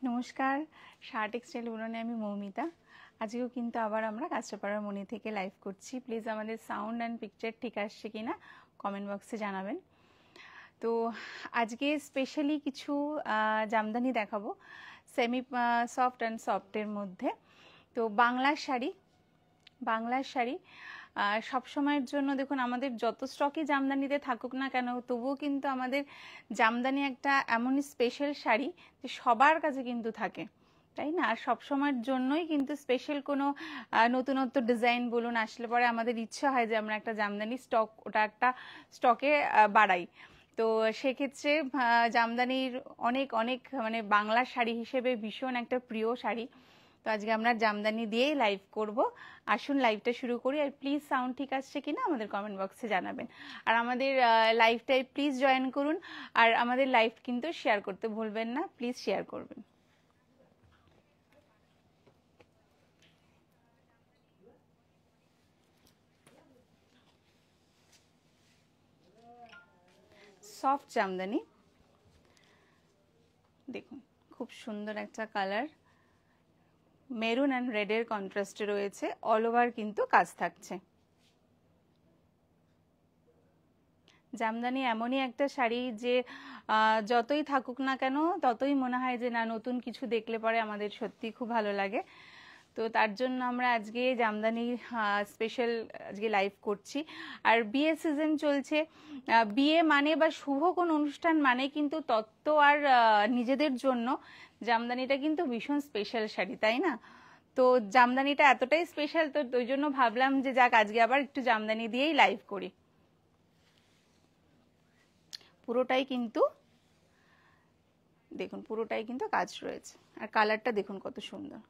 নমস্কার, শাহ টেক্সটাইল উড়নে আমি মৌমিতা। আজকেও কিন্তু আবার আমরা কাঁচরাপাড়ার মনি থেকে লাইভ করছি। প্লিজ আমাদের সাউন্ড অ্যান্ড পিকচার ঠিক আসছে কিনা কমেন্ট বক্সে জানাবেন। তো আজকে স্পেশালি কিছু জামদানি দেখাবো, সেমি সফট অ্যান্ড সফটের মধ্যে। তো বাংলার শাড়ি সব সময়ের জন্য দেখুন, আমাদের যত স্টকে জামদানিতে থাকুক না কেন, তবুও কিন্তু আমাদের জামদানি একটা এমনই স্পেশাল শাড়ি যে সবার কাছে কিন্তু থাকে, তাই না? আর সবসময়ের জন্যই কিন্তু স্পেশাল কোনো নতুনত্ব ডিজাইন বলুন আসলে পরে আমাদের ইচ্ছা হয় যে আমরা একটা জামদানি ওটা একটা স্টকে বাড়াই। তো সেক্ষেত্রে জামদানির অনেক অনেক মানে বাংলার শাড়ি হিসেবে ভীষণ একটা প্রিয় শাড়ি। তো আজকে আমরা জামদানি দিয়েই লাইভ করব। আসুন লাইভটা শুরু করি। আর প্লিজ সাউন্ড ঠিক আসছে কিনা আমাদের কমেন্ট বক্সে জানাবেন। আর আমাদের লাইভটাই প্লিজ জয়েন করুন। আর আমাদের লাইভ কিন্তু শেয়ার করতে ভুলবেন না, প্লিজ শেয়ার করবেন। সফট জামদানি দেখুন, খুব সুন্দর একটা কালার, মেরুন অ্যান্ড রেডের কন্ট্রাস্টে রয়েছে, অল ওভার কিন্তু কাজ থাকছে। জামদানি এমনই একটা শাড়ি যে যতই থাকুক না কেন ততই মনে হয় যে না, নতুন কিছু দেখলে পরে আমাদের সত্যি খুব ভালো লাগে। তো তার জন্য আমরা আজকে জামদানি স্পেশাল আজকে লাইভ করছি। আর বিয়ে সিজন চলছে, বিয়ে মানে বা শুভ কোনো অনুষ্ঠান মানে কিন্তু তত্ত্ব আর নিজেদের জন্য জামদানিটা কিন্তু ভীষণ স্পেশাল শাড়ি, তাই না? তো জামদানিটা এতটাই স্পেশাল, তো ওই জন্য ভাবলাম যে যাক আজকে আবার একটু জামদানি দিয়েই লাইভ করি। পুরোটাই কিন্তু দেখুন, পুরোটাই কিন্তু কাজ রয়েছে। আর কালারটা দেখুন কত সুন্দর।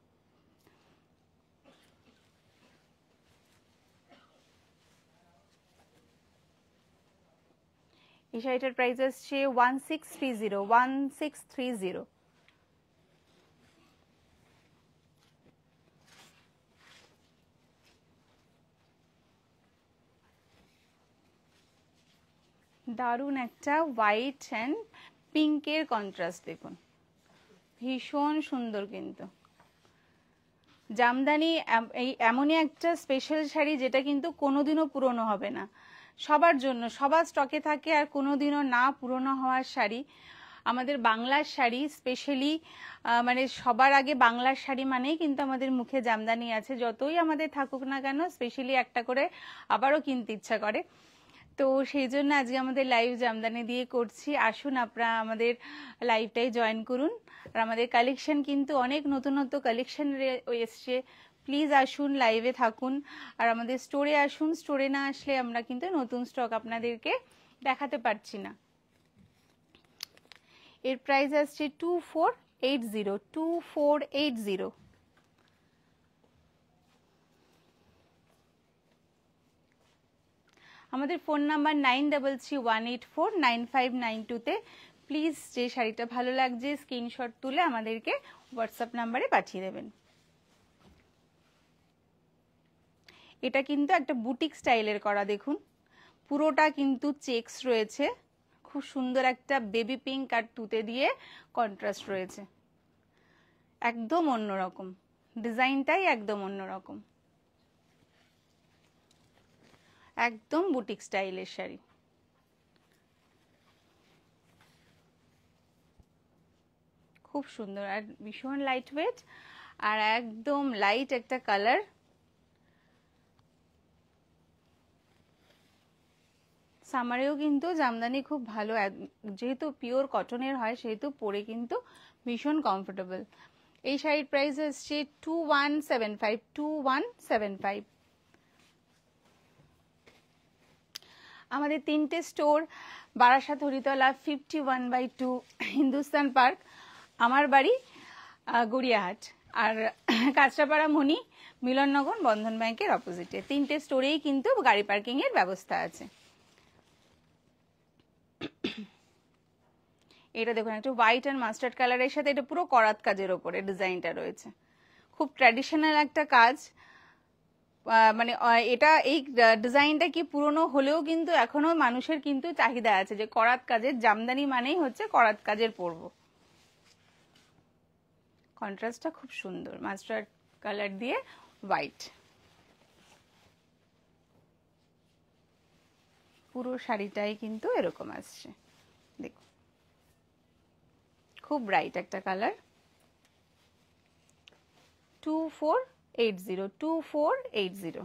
এই শাড়িটার প্রাইস আসছে 1630। দারুণ একটা হোয়াইট অ্যান্ড পিঙ্কের কন্ট্রাস্ট দেখুন, ভীষণ সুন্দর। কিন্তু জামদানি এই এমনই একটা স্পেশাল শাড়ি যেটা কিন্তু কোনোদিনও পুরনো হবে না, সবার জন্য, সবার স্টকে থাকে আর কোনোদিনও না পুরনো হওয়ার শাড়ি। আমাদের বাংলার শাড়ি স্পেশালি মানে সবার আগে বাংলার শাড়ি মানেই কিন্তু আমাদের মুখে জামদানি আছে, যতই আমাদের থাকুক না কেন স্পেশালি একটা করে আবারও কিনতে ইচ্ছা করে। তো সেই জন্য আজকে আমাদের লাইভ জামদানি দিয়ে করছি। আসুন আপনারা আমাদের লাইভটাই জয়েন করুন। আর আমাদের কালেকশন কিন্তু অনেক নতুনত্ব কালেকশন এসছে, প্লিজ আসুন, লাইভে থাকুন। আর আমাদের স্টোরে আসুন, স্টোরে না আসলে আমরা কিন্তু নতুন স্টক আপনাদেরকে দেখাতে পারছি না। এর প্রাইস আসছে 2480। আমাদের ফোন নাম্বার 9331849592-তে প্লিজ যে শাড়িটা ভালো লাগছে স্ক্রিনশট তুলে আমাদেরকে হোয়াটসঅ্যাপ নাম্বারে পাঠিয়ে দেবেন। এটা কিন্তু একটা বুটিক স্টাইলের করা, দেখুন পুরোটা কিন্তু চেকস রয়েছে, খুব সুন্দর একটা বেবি পিঙ্ক আর তুতে দিয়ে কন্ট্রাস্ট রয়েছে, একদম অন্যরকম ডিজাইনটাই, একদম অন্যরকম, একদম বুটিক স্টাইলের শাড়ি। খুব সুন্দর আর ভীষণ লাইট ওয়েট আর একদম লাইট একটা কালার। সামারেও কিন্তু জামদানি খুব ভালো, যেহেতু পিওর কটনের হয় সেহেতু পরে কিন্তু ভীষণ কমফোর্টেবল। এই শাড়ির প্রাইস আসছে 2175। আমাদের 3টে স্টোর, বারাসাত, হরিতলা, 51/2 হিন্দুস্তান পার্ক, আমার বাড়ি গড়িয়াহাট, আর কাঁচরাপাড়া মণি মিলননগর বন্ধন ব্যাংকের অপোজিটে। 3টে স্টোরেই কিন্তু গাড়ি পার্কিং এর ব্যবস্থা আছে। এটা দেখুন, একটা হোয়াইট অ্যান্ড মাস্টার্ড কালারের সাথে এটা পুরো করাত কাজের ওপরে ডিজাইনটা রয়েছে। খুব ট্র্যাডিশনাল একটা কাজ। মানে এটা এই ডিজাইনটা কি পুরনো হলেও কিন্তু এখনো মানুষের কিন্তু চাহিদা আছে যে করাত কাজের জামদানি মানেই হচ্ছে করাত কাজের পরব। কন্ট্রাস্টটা খুব সুন্দর, মাস্টার্ড কালার দিয়ে হোয়াইট। পুরো শাড়িটাই কিন্তু এরকম আসছে, দেখুন খুব ব্রাইট একটা কালার। 2480।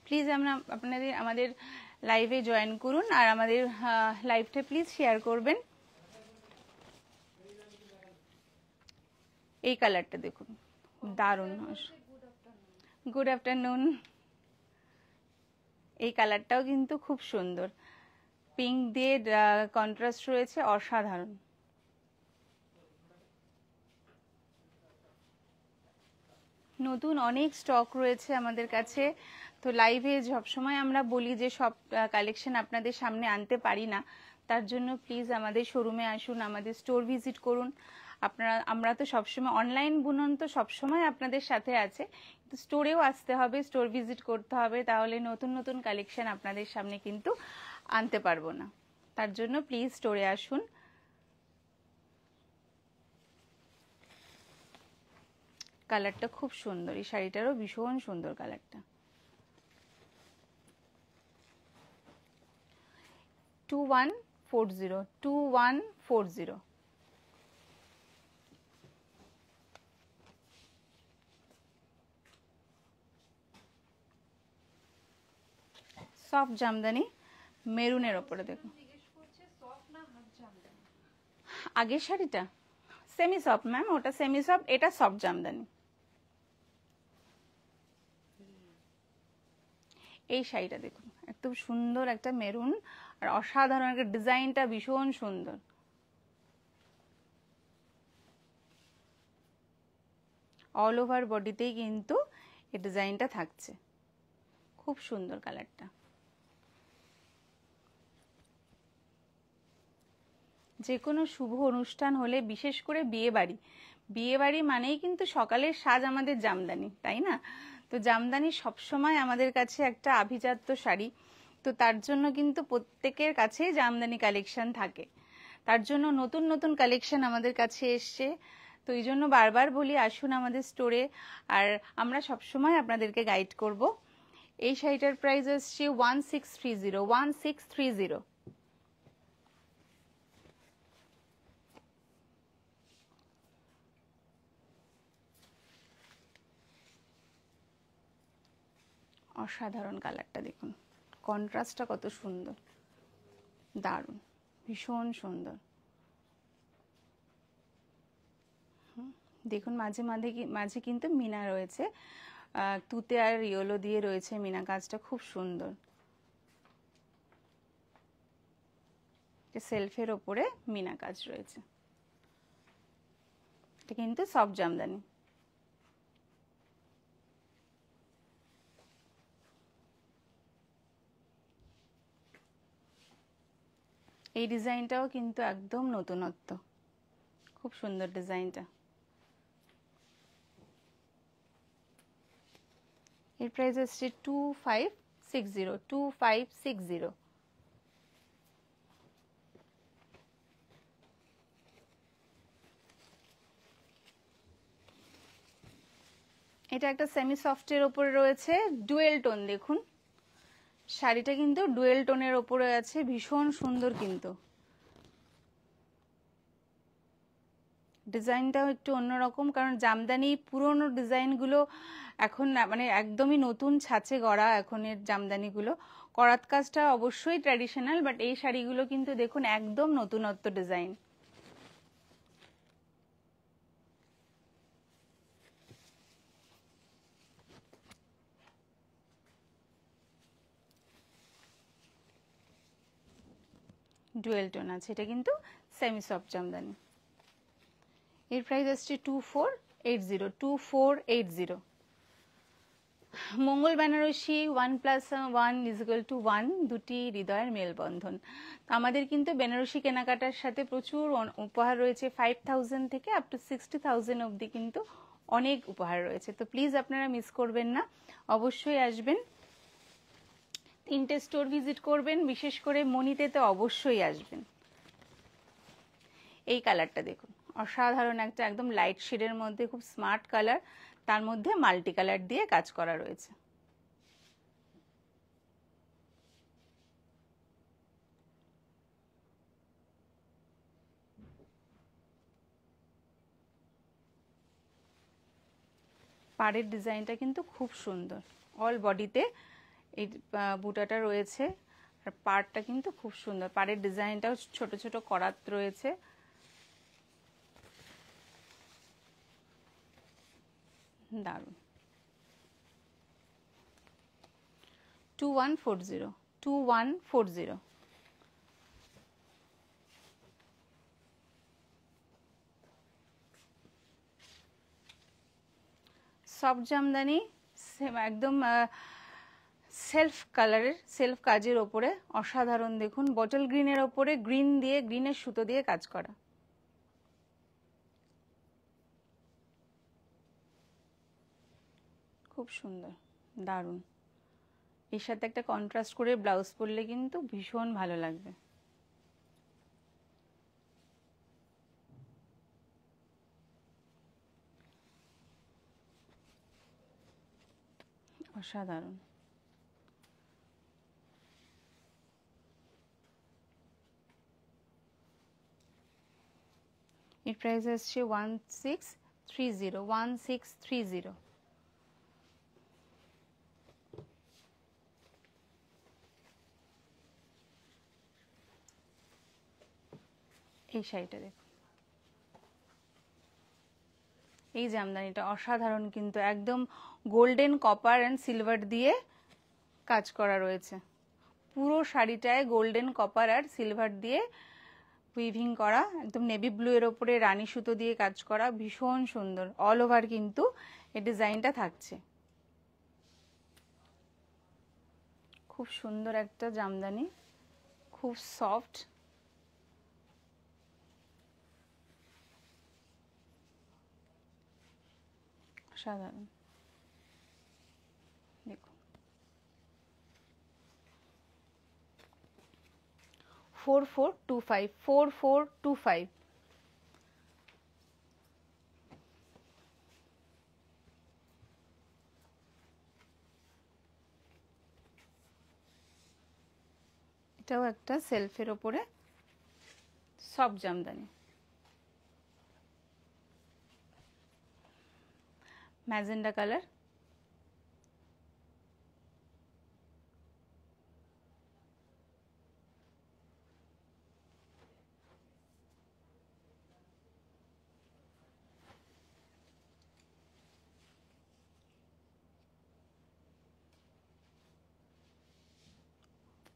প্লিজ আপনাদের আমাদের লাইভে জয়েন করুন আর আমাদের লাইভটা প্লিজ শেয়ার করবেন। এই কালারটা দেখুন, দারুণ। Good afternoon. এই কালারটাও কিন্তু খুব সুন্দর, পিঙ্ক দিয়ে কন্ট্রাস্ট রয়েছে, অসাধারণ। নতুন অনেক স্টক রয়েছে আমাদের কাছে, তো লাইভে সবসময় আমরা বলি যে সব কালেকশন আপনাদের সামনে আনতে পারি না, তার জন্য প্লিজ আমাদের শোরুমে আসুন, আমাদের স্টোর ভিজিট করুন। আমরা তো সবসময় অনলাইন বুনন তো সবসময় আপনাদের সাথে আছে, কিন্তু স্টোরেও আসতে হবে, স্টোর ভিজিট করতে হবে, তাহলে নতুন নতুন কালেকশন আপনাদের সামনে কিন্তু আনতে পারবো না। তার জন্য প্লিজ স্টোরে আসুন। কালারটা খুব সুন্দর, এই শাড়িটারও ভীষণ সুন্দর কালারটা। 2140। সফট জামদানি মেরুনের ওপরে দেখুন। আগের শাড়িটা সেমি সফট ম্যাম, ওটা সেমি সফট, এটা সফট জামদানি। এই শাড়িটা দেখুন, একদম সুন্দর একটা মেরুন, আর অসাধারণ একটা ডিজাইনটা ভীষণ সুন্দর। অল ওভার বডিতেই কিন্তু এই ডিজাইনটা থাকছে, খুব সুন্দর কালারটা। যে কোনো শুভ অনুষ্ঠান হলে, বিশেষ করে বিয়ে বাড়ি মানেই কিন্তু সকালের সাজ আমাদের জামদানি, তাই না? তো জামদানি সবসময় আমাদের কাছে একটা আভিজাত্য শাড়ি, তো তার জন্য কিন্তু প্রত্যেকের কাছে জামদানি কালেকশন থাকে, তার জন্য নতুন নতুন কালেকশন আমাদের কাছে এসছে। তো এই জন্য বারবার বলি আসুন আমাদের স্টোরে, আর আমরা সবসময় আপনাদেরকে গাইড করব। এই শাড়িটার প্রাইস আসছে 1630। অসাধারণ কালারটা দেখুন, কন্ট্রাস্টটা কত সুন্দর, দারুণ, ভীষণ সুন্দর। দেখুন মাঝে মাঝে কিন্তু মিনা রয়েছে, তুতে আর ইয়েলো দিয়ে রয়েছে মিনা কাজটা, খুব সুন্দর। সেলফের ওপরে মিনা কাজ রয়েছে, এটা কিন্তু সফট জামদানি। এই ডিজাইনটাও কিন্তু একদম নতুনত্ব, খুব সুন্দর ডিজাইনটা। এর প্রাইস আসছে 2560। এটা একটা সেমি সফটের ওপরে রয়েছে, ডুয়েল টোন। দেখুন শাড়িটা কিন্তু ডুয়েল টোনের ওপরে আছে, ভীষণ সুন্দর, কিন্তু ডিজাইনটাও একটু অন্যরকম, কারণ জামদানি পুরনো ডিজাইনগুলো এখন মানে একদমই নতুন ছাঁচে গড়া এখনের জামদানিগুলো। করাত কাজটা অবশ্যই ট্র্যাডিশনাল, বাট এই শাড়িগুলো কিন্তু দেখুন একদম নতুনত্ব ডিজাইন। ডুয়েল টোন আছে, এটা কিন্তু সেমি সফট জামদানি। এর প্রাইস আসছে 2480, 2480। মঙ্গল বেনারসি 1+1 = 1, দুটি হৃদয়ের মেলবন্ধন। আমাদের কিন্তু বেনারসি কেনাকাটার সাথে প্রচুর উপহার রয়েছে, 5000 থেকে আপ টু 60,000 অবধি কিন্তু অনেক উপহার রয়েছে। তো প্লিজ আপনারা মিস করবেন না, অবশ্যই আসবেন, 3টে স্টোর ভিজিট করবেন, বিশেষ করে মণিতে তো অবশ্যই আসবেন। এই কালারটা দেখুন, অসাধারণ একটা একদম লাইট শেডের মধ্যে খুব স্মার্ট কালার, তার মধ্যে মাল্টি কালার দিয়ে কাজ করা রয়েছে। পাড়ের ডিজাইনটা কিন্তু খুব সুন্দর, অল বডিতে এই বুটাটা রয়েছে, আর পাড়টা কিন্তু খুব সুন্দর, পাড়ের ডিজাইনটাও ছোট ছোট করাত রয়েছে, দারুণ। 2140, 2140। সফট জামদানি, একদম সেলফ কালারের, সেলফ কাজের ওপরে অসাধারণ, দেখুন বটল গ্রিনের ওপরে গ্রিন দিয়ে, গ্রিনের সুতো দিয়ে কাজ করা, খুব সুন্দর, দারুণ। এর সাথে একটা কন্ট্রাস্ট করে ব্লাউজ পরলে কিন্তু ভীষণ ভালো লাগবে। অসাধারণ। এর প্রাইস আসছে 1630, 1630। এই শাড়িটা দেখুন, এই জামদানিটা অসাধারণ, কিন্তু একদম গোল্ডেন কপার অ্যান্ড সিলভার দিয়ে কাজ করা রয়েছে, পুরো শাড়িটায় গোল্ডেন কপার আর সিলভার দিয়ে উইভিং করা, একদম নেভি ব্লু এর ওপরে রানী সুতো দিয়ে কাজ করা, ভীষণ সুন্দর, অল ওভার কিন্তু এই ডিজাইনটা থাকছে। খুব সুন্দর একটা জামদানি, খুব সফট, অসাধারণ। দেখুন 4425, 4425। এটাও একটা সেলফের ওপরে সফট জামদানি, ম্যাজেন্ডা কালার,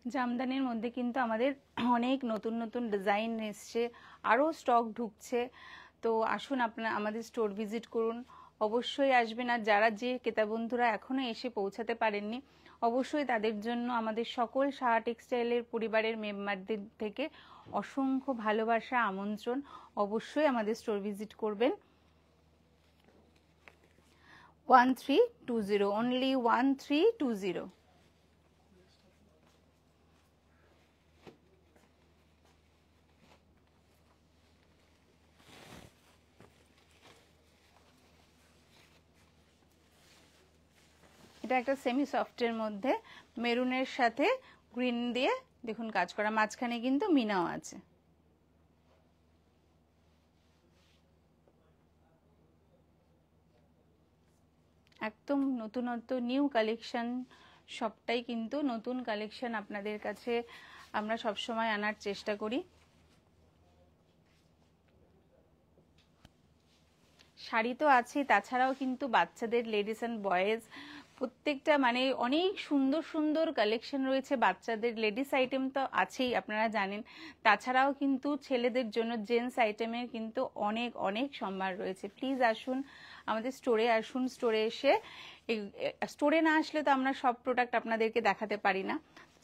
জামদানির মধ্যে কিন্তু আমাদের অনেক নতুন নতুন ডিজাইন এসছে, আরও স্টক ঢুকছে। তো আসুন আপনারা আমাদের স্টোর ভিজিট করুন, অবশ্যই আসবেন। আর যারা যে ক্রেতা বন্ধুরা এখনও এসে পৌঁছাতে পারেননি, অবশ্যই তাদের জন্য আমাদের সকল সাহা টেক্সটাইলের পরিবারের মেম্বারদের থেকে অসংখ্য ভালোবাসা, আমন্ত্রণ, অবশ্যই আমাদের স্টোর ভিজিট করবেন। 1320, অনলি 1320। এটা একটা সেমি সফটের মধ্যে মেরুনের সাথে গ্রিন দিয়ে দেখুন কাজ করা, মাঝখানে কিন্তু মিনাও আছে। একদম নতুনত্ব, নিউ কালেকশন, সবটাই কিন্তু নতুন কালেকশন আপনাদের কাছে আমরা সব সময় আনার চেষ্টা করি। শাড়ি তো আছে, তাছাড়াও কিন্তু বাচ্চাদের, লেডিস অ্যান্ড বয়েজ প্রত্যেকটা মানে অনেক সুন্দর সুন্দর কালেকশন রয়েছে। বাচ্চাদের লেডিস আইটেম তো আছেই, আপনারা জানেন, তাছাড়াও কিন্তু ছেলেদের জন্য জেন্টস আইটেমের কিন্তু অনেক অনেক সম্ভার রয়েছে। প্লিজ আসুন, আমাদের স্টোরে আসুন। স্টোরে এসে, স্টোরে না আসলে তো আমরা সব প্রোডাক্ট আপনাদেরকে দেখাতে পারি না।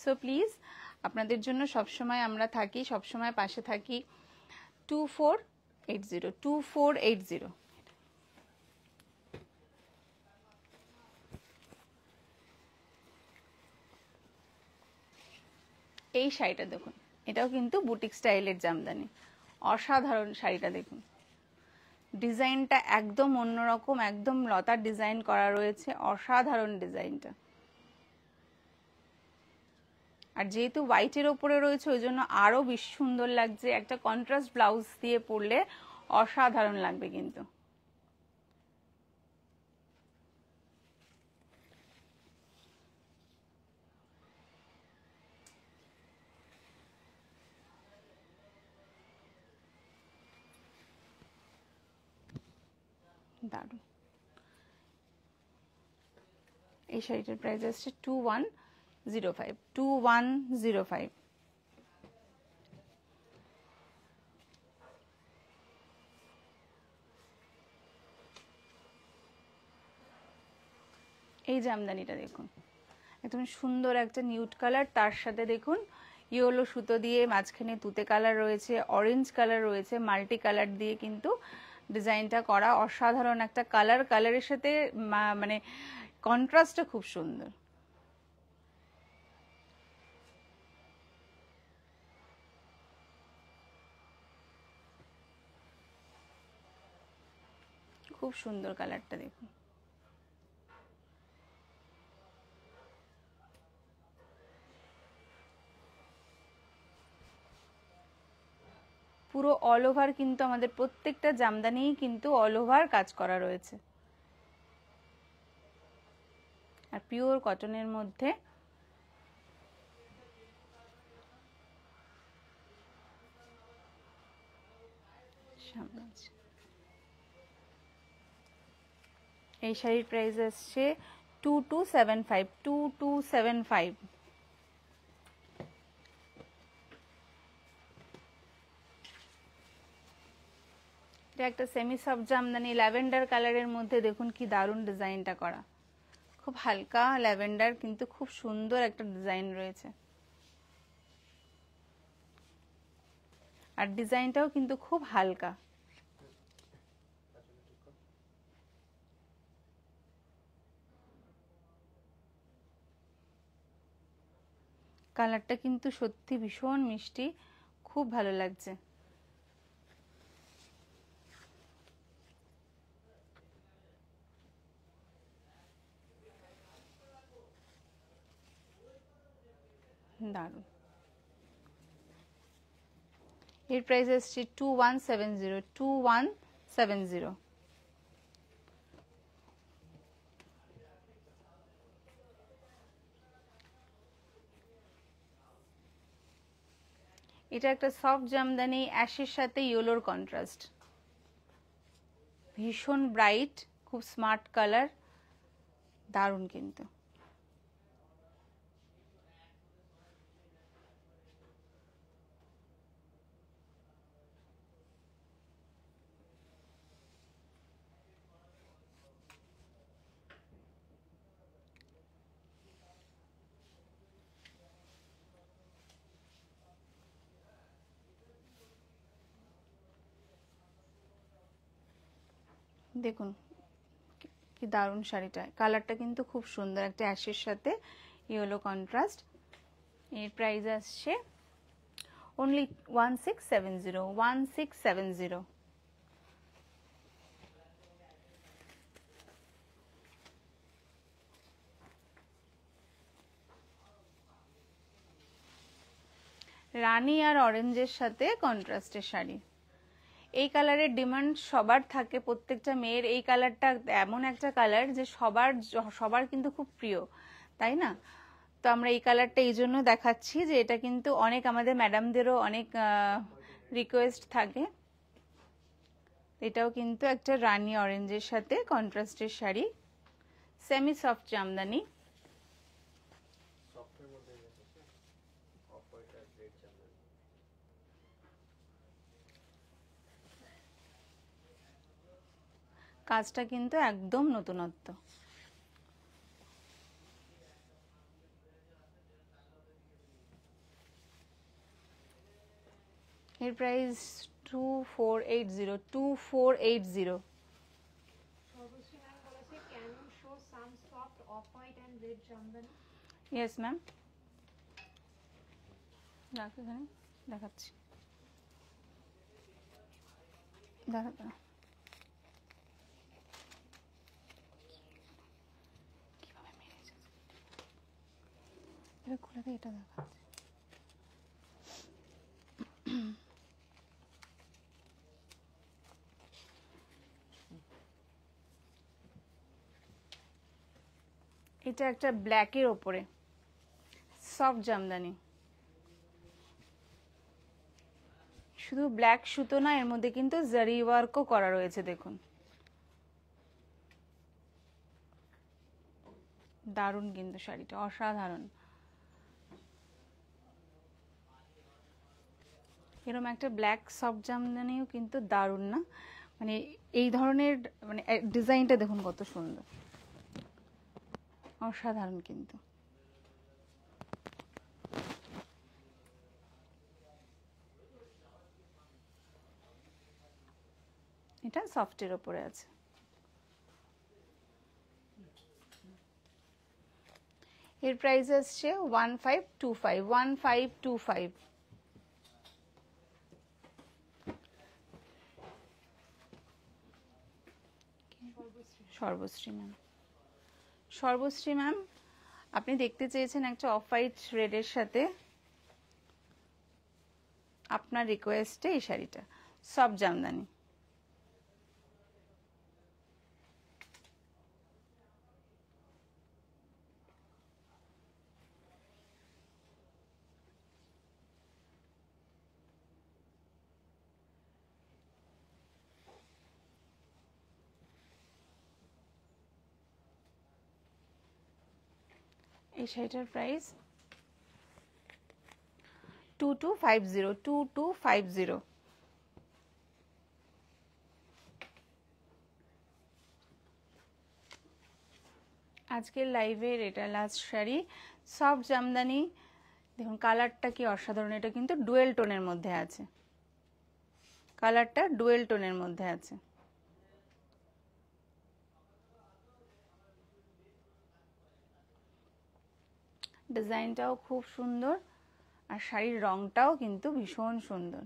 সো প্লিজ, আপনাদের জন্য সবসময় আমরা থাকি, সবসময় পাশে থাকি। 2480। এই শাড়িটা দেখুন, এটাও কিন্তু বুটিক স্টাইলের জামদানি, অসাধারণ শাড়িটা দেখুন। ডিজাইনটা একদম অন্যরকম, একদম লতার ডিজাইন করা রয়েছে, অসাধারণ ডিজাইনটা। আর যেহেতু হোয়াইটের ওপরে রয়েছে ওই জন্য আরো বেশি সুন্দর লাগছে। একটা কন্ট্রাস্ট ব্লাউজ দিয়ে পরলে অসাধারণ লাগবে কিন্তু। দারুণ। এই শাড়িটার প্রাইস আসছে 2105। এই জামদানিটা দেখুন, একদম সুন্দর একটা নিউড কালার, তার সাথে দেখুন ইয়েলো সুতো দিয়ে মাঝখানে তুতে কালার রয়েছে, অরেঞ্জ কালার রয়েছে, মাল্টি কালার দিয়ে কিন্তু ডিজাইনটা করা। অসাধারণ একটা কালার, কালারের সাথে মানে কন্ট্রাস্টটা খুব সুন্দর। খুব সুন্দর কালারটা দেখুন। পুরো অল ওভার কিন্তু আমাদের প্রত্যেকটা জামদানিই কিন্তু অল ওভার কাজ করা রয়েছে, আর পিওর কটনের মধ্যে। এই শাড়ির প্রাইস আসছে 2275। এটা একটা সেমি সফট জামদানি, ল্যাভেন্ডার কালারের মধ্যে দেখুন কি দারুণ ডিজাইনটা করা। খুব হালকা ল্যাভেন্ডার, কিন্তু খুব সুন্দর একটা ডিজাইন রয়েছে, আর ডিজাইনটাও কিন্তু খুব হালকা। কালারটা কিন্তু সত্যি ভীষণ মিষ্টি, খুব ভালো লাগছে। দারুণ। এর প্রাইস আসছে 2170। এটা একটা সফট জামদানি, অ্যাশের সাথে ইয়েলোর কন্ট্রাস্ট, ভীষণ ব্রাইট, খুব স্মার্ট কালার, দারুণ কিন্তু। দেখুন কি দারুণ শাড়িটা, কালারটা কিন্তু খুব সুন্দর, একটা অ্যাশের সাথে ইয়েলো কন্ট্রাস্ট। এর প্রাইস আসছে অনলি 1670। রানী আর অরেঞ্জের সাথে কন্ট্রাস্টের শাড়ি। এই কালারের ডিমান্ড সবার থাকে, প্রত্যেকটা মেয়ের এই কালারটা এমন একটা কালার যে সবার কিন্তু খুব প্রিয়, তাই না? তো আমরা এই কালারটা এই জন্য দেখাচ্ছি যে এটা কিন্তু অনেক আমাদের ম্যাডামদেরও অনেক রিকোয়েস্ট থাকে। এটাও কিন্তু একটা রানী অরেঞ্জের সাথে কন্ট্রাস্টের শাড়ি, সেমি সফট জামদানি, কাজটা কিন্তু একদম নতুনত্ব। এর প্রাইস 2480, 2480। ইয়েস ম্যাম, এখানে দেখাচ্ছি, দেখাতে কিভাবে মেরেছে, এটা খুলে দিয়ে এটা দেখাচ্ছি। এটা একটা ব্ল্যাকের ওপরে সফট জামদানি, শুধু ব্ল্যাক সুতো না, এর মধ্যে কিন্তু জারি ওয়ার্কও করা রয়েছে, দেখুন দারুণ কিন্তু শাড়িটা, অসাধারণ। এরকম একটা ব্ল্যাক সফট জামদানিও কিন্তু দারুণ না, মানে এই ধরনের মানে ডিজাইনটা দেখুন কত সুন্দর, অসাধারণ কিন্তু। এটা সফটের ওপরে আছে। এর প্রাইস আসছে 1525, 1525। সর্বশ্রী ম্যাম, সর্বশ্রী ম্যাম আপনি দেখতে চেয়েছেন একটা অফ হোয়াইট রেডের সাথে, আপনার রিকোয়েস্টে এই শাড়িটা সফট জামদানি। এই শাড়িটার প্রাইস 2250, 2250। আজকের লাইভের এটা লাস্ট শাড়ি, সফট জামদানি। দেখুন কালারটা কি অসাধারণ, এটা কিন্তু ডুয়েল টোনের মধ্যে আছে, কালারটা ডুয়েল টোনের মধ্যে আছে। ডিজাইনটাও খুব সুন্দর, আর শাড়ির রংটাও কিন্তু ভীষণ সুন্দর।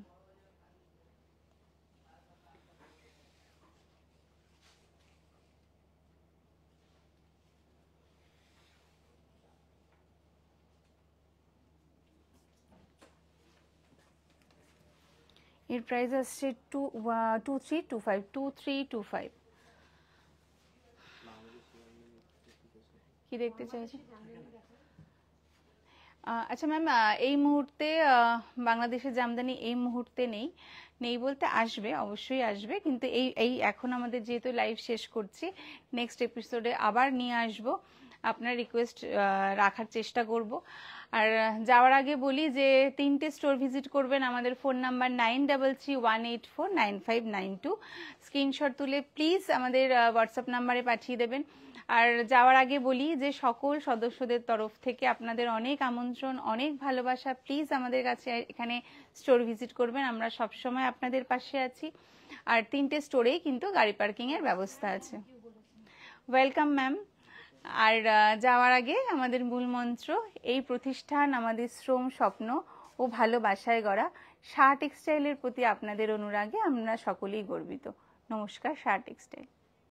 এর প্রাইস আসছে 2325, 2325। কি দেখতে চাইছেন? আচ্ছা ম্যাম, এই মুহূর্তে বাংলাদেশের জামদানি এই মুহূর্তে নেই, নেই বলতে আসবে, অবশ্যই আসবে, কিন্তু এই এখন আমাদের যেহেতু লাইভ শেষ করছি, নেক্সট এপিসোডে আবার নিয়ে আসব, আপনার রিকোয়েস্ট রাখার চেষ্টা করব। আর যাওয়ার আগে বলি যে 3টে স্টোর ভিজিট করবেন, আমাদের ফোন নাম্বার 9331849592, স্ক্রিনশট তুলে প্লিজ আমাদের হোয়াটসঅ্যাপ নাম্বারে পাঠিয়ে দেবেন। আর যাওয়ার আগে বলি যে সকল সদস্যদের তরফ থেকে আপনাদের অনেক আমন্ত্রণ, অনেক ভালোবাসা, প্লিজ আমাদের কাছে এখানে স্টোর ভিজিট করবেন, আমরা সবসময় আপনাদের পাশে আছি। আর 3টে স্টোরেই কিন্তু গাড়ি পার্কিংয়ের ব্যবস্থা আছে। Welcome ma'am. আর যাওয়ার আগে আমাদের মূল মন্ত্র, এই প্রতিষ্ঠান আমাদের শ্রম, স্বপ্ন ও ভালোবাসায় গড়া। শাহ টেক্সটাইলের প্রতি আপনাদের অনুরাগে আমরা সকলেই গর্বিত। নমস্কার, শাহ টেক্সটাইল।